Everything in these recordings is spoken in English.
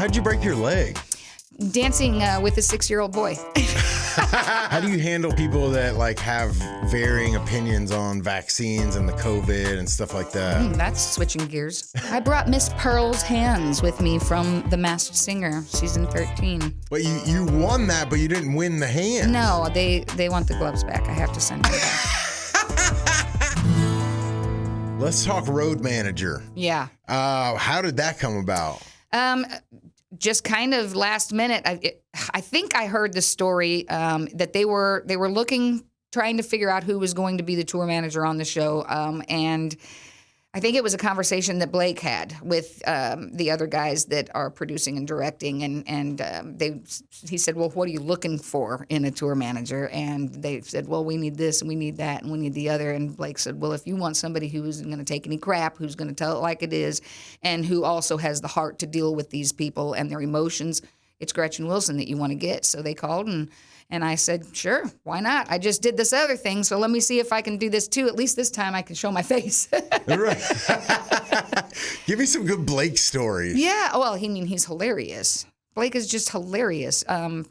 How'd you break your leg? Dancing with a 6-year-old boy. How do you handle people that like have varying opinions on vaccines and the COVID and stuff like that? That's switching gears. I brought Miss Pearl's hands with me from The Masked Singer, season 13. But you won that, but you didn't win the hand. No, they want the gloves back. I have to send them back. Let's talk Road Manager. Yeah. How did that come about? Just kind of last minute. I think I heard the story that they were trying to figure out who was going to be the tour manager on the show, and I think it was a conversation that Blake had with the other guys that are producing and directing, and he said, well, what are you looking for in a tour manager? And they said, well, we need this and we need that and we need the other. And Blake said, well, if you want somebody who isn't going to take any crap, who's going to tell it like it is, and who also has the heart to deal with these people and their emotions, it's Gretchen Wilson that you want to get. So they called and I said, sure, why not? I just did this other thing, so let me see if I can do this too. At least this time I can show my face. Right. Give me some good Blake stories. Yeah, well, he's hilarious. Blake is just hilarious. I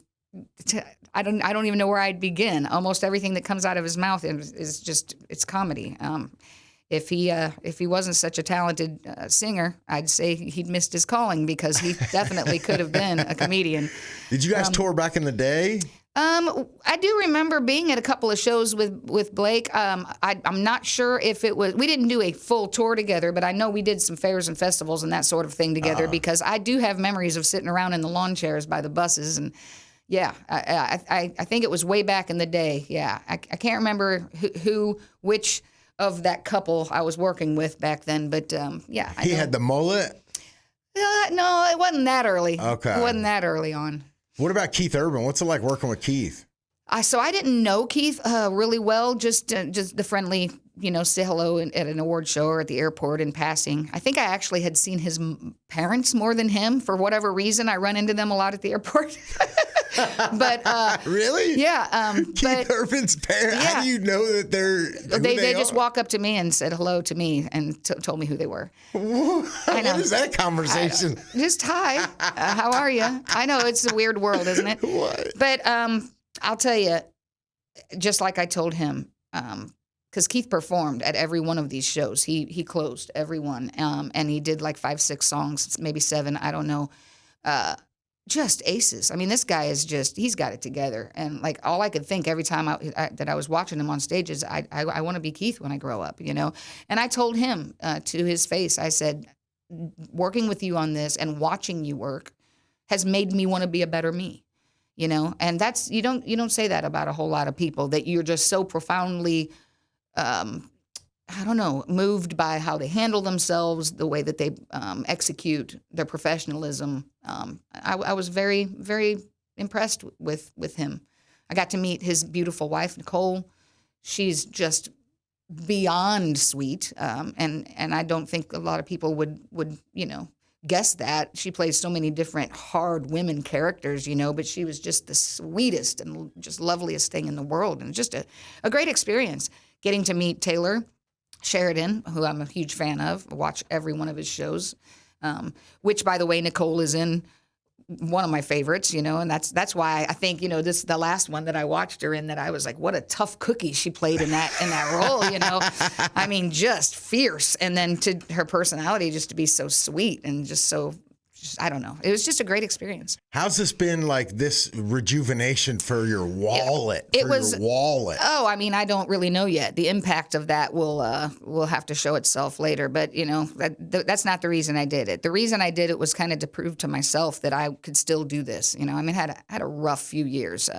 don't even know where I'd begin. Almost everything that comes out of his mouth is just, it's comedy. If he wasn't such a talented singer, I'd say he'd missed his calling, because he definitely could have been a comedian. Did you guys tour back in the day? I do remember being at a couple of shows with Blake. I'm not sure if it was, we didn't do a full tour together, but I know we did some fairs and festivals and that sort of thing together, because I do have memories of sitting around in the lawn chairs by the buses. And yeah, I think it was way back in the day. Yeah, I can't remember which of that couple I was working with back then, but yeah. He had the mullet? No, it wasn't that early. Okay. It wasn't that early on. What about Keith Urban? What's it like working with Keith? So I didn't know Keith really well, just the friendly, say hello at an award show or at the airport in passing. I think I actually had seen his parents more than him. For whatever reason, I run into them a lot at the airport. But really? Yeah. Keith Urban's parents? Yeah. How do you know that they just walk up to me and said hello to me and told me who they were. What is that conversation? Just hi. How are you? I know, it's a weird world, isn't it? What? But I'll tell you, just like I told him, because Keith performed at every one of these shows. He closed every one, and he did like 5-6 songs, maybe 7, I don't know. Just aces. I mean, this guy is he's got it together. And like, all I could think every time that I was watching him on stage is, I want to be Keith when I grow up, And I told him to his face, I said, working with you on this and watching you work has made me want to be a better me, And that's, you don't say that about a whole lot of people, that you're just so profoundly, moved by how they handle themselves, the way that they execute their professionalism. I was very, very impressed with him. I got to meet his beautiful wife, Nicole. She's just beyond sweet, and I don't think a lot of people would guess that. She plays so many different hard women characters, but she was just the sweetest and just loveliest thing in the world, and just a great experience getting to meet Taylor Sheridan, who I'm a huge fan of. I watch every one of his shows, which, by the way, Nicole is in one of my favorites, and that's why I think, this is the last one that I watched her in, that I was like, what a tough cookie she played in that role, I mean, just fierce. And then to her personality, just to be so sweet and just so, I don't know. It was just a great experience. How's this been, like, this rejuvenation for your wallet? Your wallet. Oh, I mean, I don't really know yet. The impact of that will have to show itself later. But, that's not the reason I did it. The reason I did it was kind of to prove to myself that I could still do this. I mean, I had a rough few years.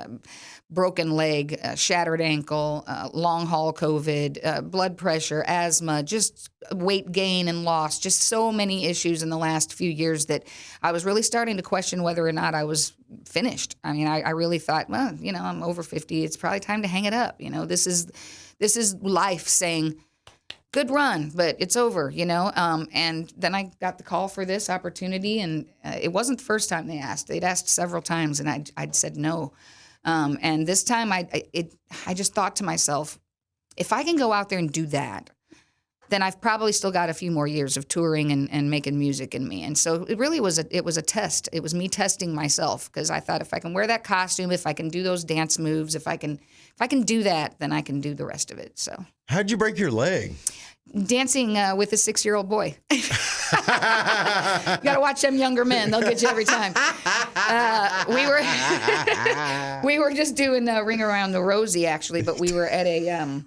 Broken leg, shattered ankle, long haul COVID, blood pressure, asthma, just weight gain and loss, just so many issues in the last few years that I was really starting to question whether or not I was finished. I mean, I really thought, well, I'm over 50. It's probably time to hang it up. This is life saying, good run, but it's over, And then I got the call for this opportunity, and it wasn't the first time they asked. They'd asked several times, and I'd said no. And this time I just thought to myself, if I can go out there and do that, then I've probably still got a few more years of touring and making music in me. And so it really was a test. It was me testing myself, because I thought, if I can wear that costume, if I can do those dance moves, if I can do that, then I can do the rest of it. So How'd you break your leg? dancing with a 6-year-old boy. You got to watch them younger men. They'll get you every time. We were just doing a ring around the rosy, actually, but we were at a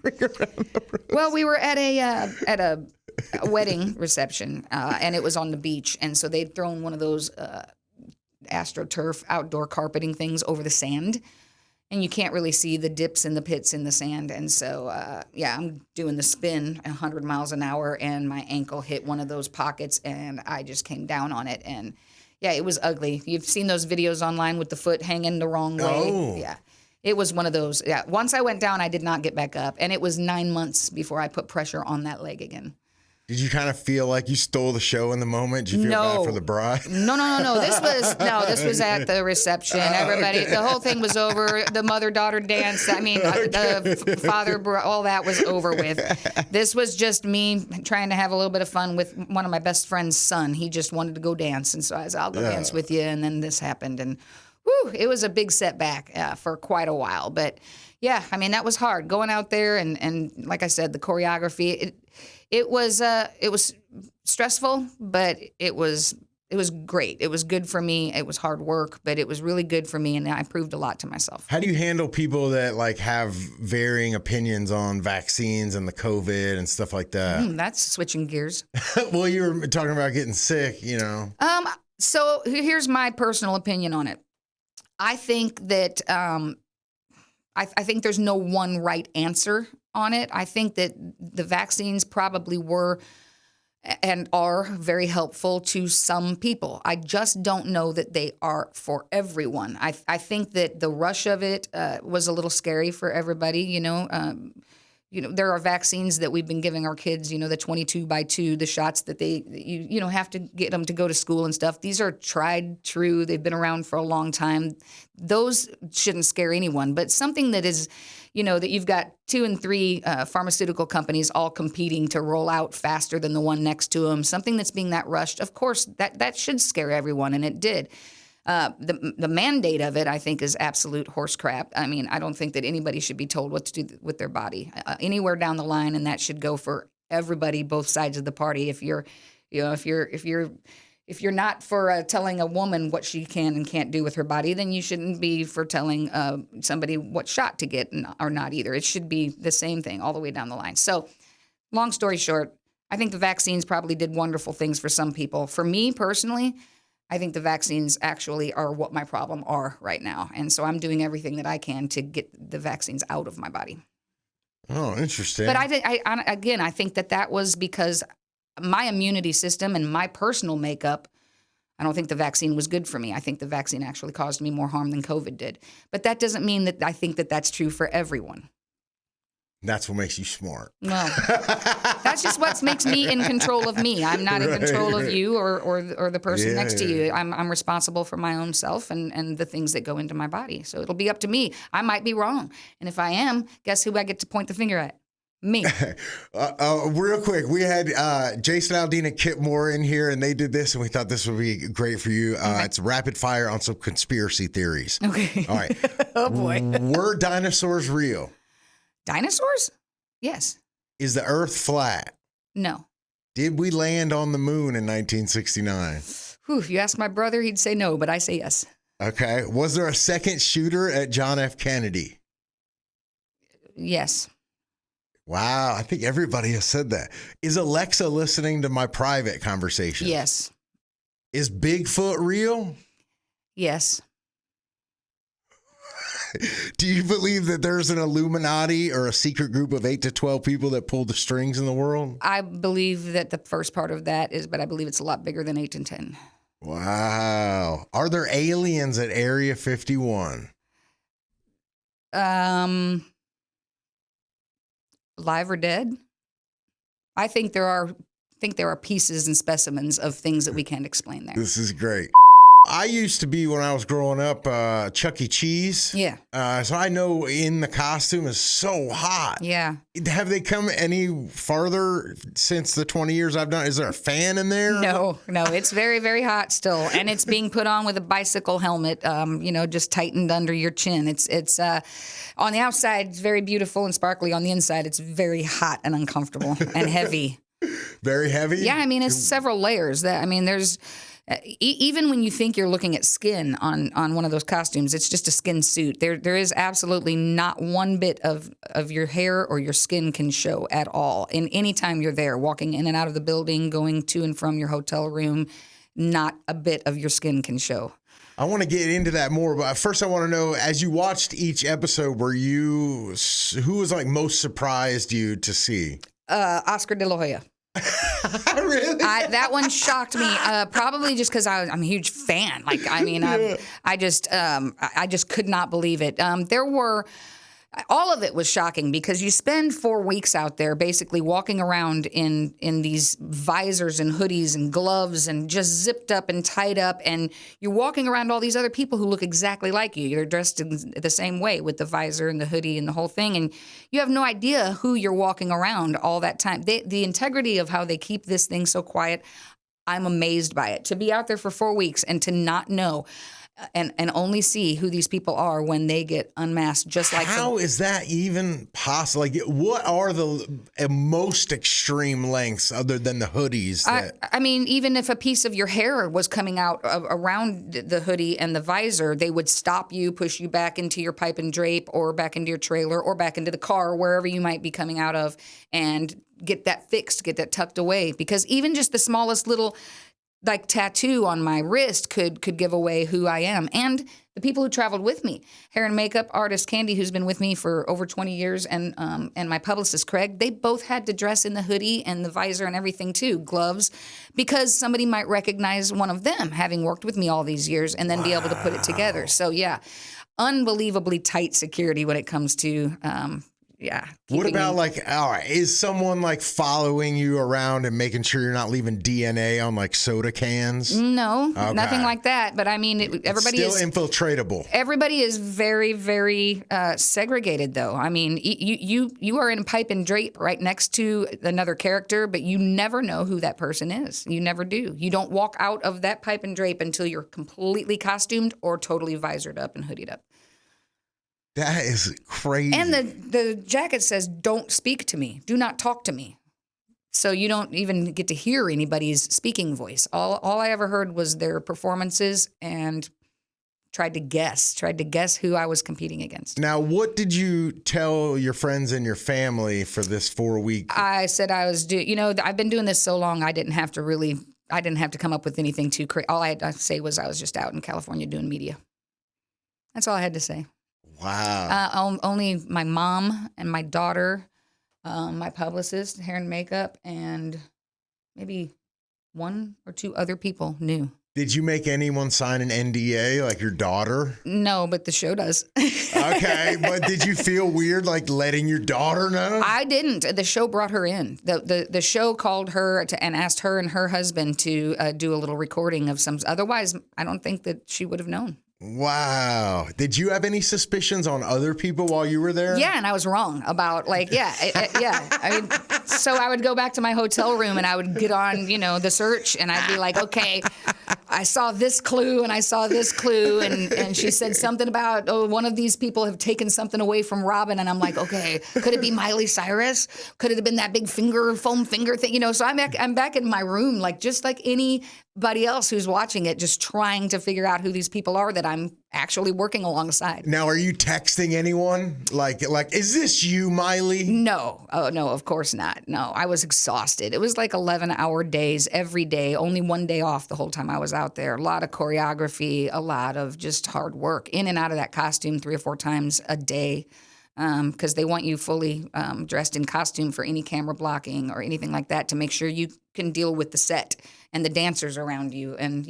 wedding reception, and it was on the beach, and so they'd thrown one of those AstroTurf outdoor carpeting things over the sand. And you can't really see the dips and the pits in the sand. And so, I'm doing the spin 100 miles an hour, and my ankle hit one of those pockets, and I just came down on it. And, yeah, it was ugly. You've seen those videos online with the foot hanging the wrong way. Oh. Yeah. It was one of those. Yeah. Once I went down, I did not get back up. And it was 9 months before I put pressure on that leg again. Did you kind of feel like you stole the show in the moment? Did you feel bad for the bride? No. This was at the reception. Everybody, the whole thing was over. The mother-daughter dance. I mean, the father, all that was over with. This was just me trying to have a little bit of fun with one of my best friend's son. He just wanted to go dance, and so I said, "I'll go dance with you." And then this happened, and it was a big setback for quite a while. But yeah, I mean, that was hard going out there, and like I said, the choreography. It was stressful, but it was great. It was good for me. It was hard work, but it was really good for me, and I proved a lot to myself. How do you handle people that like have varying opinions on vaccines and the COVID and stuff like that? That's switching gears. Well, you were talking about getting sick, you know. So here's my personal opinion on it. I think that I think there's no one right answer on it. I think that the vaccines probably were and are very helpful to some people. I just don't know that they are for everyone. I think that the rush of it was a little scary for everybody. There are vaccines that we've been giving our kids, the 22x2, the shots that you have to get them to go to school and stuff. These are tried, true. They've been around for a long time. Those shouldn't scare anyone. But something that is, that you've got 2 and 3 pharmaceutical companies all competing to roll out faster than the one next to them, something that's being that rushed, of course, that should scare everyone, and it did. The mandate of it, I think, is absolute horse crap. I mean, I don't think that anybody should be told what to do with their body anywhere down the line, and that should go for everybody, both sides of the party. If you're not for telling a woman what she can and can't do with her body, then you shouldn't be for telling somebody what shot to get or not either. It should be the same thing all the way down the line. So, long story short, I think the vaccines probably did wonderful things for some people. For me personally, I think the vaccines actually are what my problem are right now. And so I'm doing everything that I can to get the vaccines out of my body. Oh, interesting. But I think that was because my immunity system and my personal makeup, I don't think the vaccine was good for me. I think the vaccine actually caused me more harm than COVID did. But that doesn't mean that I think that that's true for everyone. That's what makes you smart. No, that's just what makes me in control of me. I'm not in control of you or the person next to you. I'm responsible for my own self and the things that go into my body. So it'll be up to me. I might be wrong. And if I am, guess who I get to point the finger at? Me. Real quick, we had Jason Aldean and Kit Moore in here, and they did this, and we thought this would be great for you. Okay. It's rapid fire on some conspiracy theories. Okay. All right. Oh, boy. Were dinosaurs real? Dinosaurs? Yes. Is the Earth flat? No. Did we land on the moon in 1969? Whew, if you ask my brother, he'd say no, but I say yes. Okay. Was there a second shooter at John F. Kennedy? Yes. Wow. I think everybody has said that. Is Alexa listening to my private conversation? Yes. Is Bigfoot real? Yes. Do you believe that there's an Illuminati or a secret group of 8 to 12 people that pull the strings in the world? I believe that the first part of that is, but I believe it's a lot bigger than 8 and 10. Wow. Are there aliens at Area 51? Live or dead? I think there are pieces and specimens of things that we can't explain there. This is great. I used to be, when I was growing up, Chuck E. Cheese. Yeah. So I know in the costume is so hot. Yeah. Have they come any farther since the 20 years I've done? Is there a fan in there? No, it's very, very hot still, and it's being put on with a bicycle helmet, just tightened under your chin. It's on the outside, it's very beautiful and sparkly. On the inside, it's very hot and uncomfortable and heavy. Very heavy? Yeah, I mean, it's several layers. There's even when you think you're looking at skin on one of those costumes, it's just a skin suit. There is absolutely not one bit of your hair or your skin can show at all. In any time you're there, walking in and out of the building, going to and from your hotel room, not a bit of your skin can show. I want to get into that more, but first I want to know, as you watched each episode, who was like most surprised you to see? Oscar De La Hoya. Really? That one shocked me, probably just because I'm a huge fan. I just could not believe it. All of it was shocking because you spend 4 weeks out there basically walking around in these visors and hoodies and gloves and just zipped up and tied up, and you're walking around all these other people who look exactly like you. You're dressed in the same way with the visor and the hoodie and the whole thing, and you have no idea who you're walking around all that time. The integrity of how they keep this thing so quiet, I'm amazed by it. To be out there for 4 weeks and to not know and only see who these people are when they get unmasked, just like how is that even possible? Like, what are the most extreme lengths other than the hoodies? I mean, even if a piece of your hair was coming out around the hoodie and the visor, they would stop you, push you back into your pipe and drape, or back into your trailer, or back into the car, wherever you might be coming out of, and get that fixed, get that tucked away. Because even just the smallest little tattoo on my wrist could give away who I am. And the people who traveled with me, hair and makeup artist Candy, who's been with me for over 20 years, and my publicist Craig, they both had to dress in the hoodie and the visor and everything too, gloves, because somebody might recognize one of them having worked with me all these years and then be able to put it together. So yeah, unbelievably tight security when it comes to What about is someone following you around and making sure you're not leaving DNA on soda cans? No, nothing like that. But I mean, everybody is still infiltratable. Everybody is very, very segregated, though. I mean, you are in a pipe and drape right next to another character, but you never know who that person is. You never do. You don't walk out of that pipe and drape until you're completely costumed or totally visored up and hoodied up. That is crazy. And the jacket says, "Don't speak to me. Do not talk to me." So you don't even get to hear anybody's speaking voice. All I ever heard was their performances, and tried to guess who I was competing against. Now, what did you tell your friends and your family for this 4 week? I said I was I've been doing this so long, I didn't have to come up with anything too crazy. All I had to say was I was just out in California doing media. That's all I had to say. Wow. Only my mom and my daughter, my publicist, hair and makeup, and maybe 1 or 2 other people knew. Did you make anyone sign an NDA, like your daughter? No, but the show does. Okay, but did you feel weird, letting your daughter know? I didn't. The show brought her in. The show called her and asked her and her husband to do a little recording of some. Otherwise, I don't think that she would have known. Wow. Did you have any suspicions on other people while you were there? Yeah, and I was wrong about yeah. I mean, so I would go back to my hotel room and I would get on, the search, and I'd be like, okay, I saw this clue and I saw this clue, and she said something about, one of these people have taken something away from Robin, and I'm like, okay, could it be Miley Cyrus? Could it have been that big foam finger thing? So I'm back in my room, just like anybody else who's watching it, just trying to figure out who these people are that I'm actually working alongside. Now, are you texting anyone? Like, is this you, Miley? No. Oh, no, of course not. No, I was exhausted. It was 11-hour days every day, only 1 day off the whole time I was out there. A lot of choreography, a lot of just hard work, in and out of that costume 3 or 4 times a day, because they want you fully dressed in costume for any camera blocking or anything like that to make sure you can deal with the set and the dancers around you and,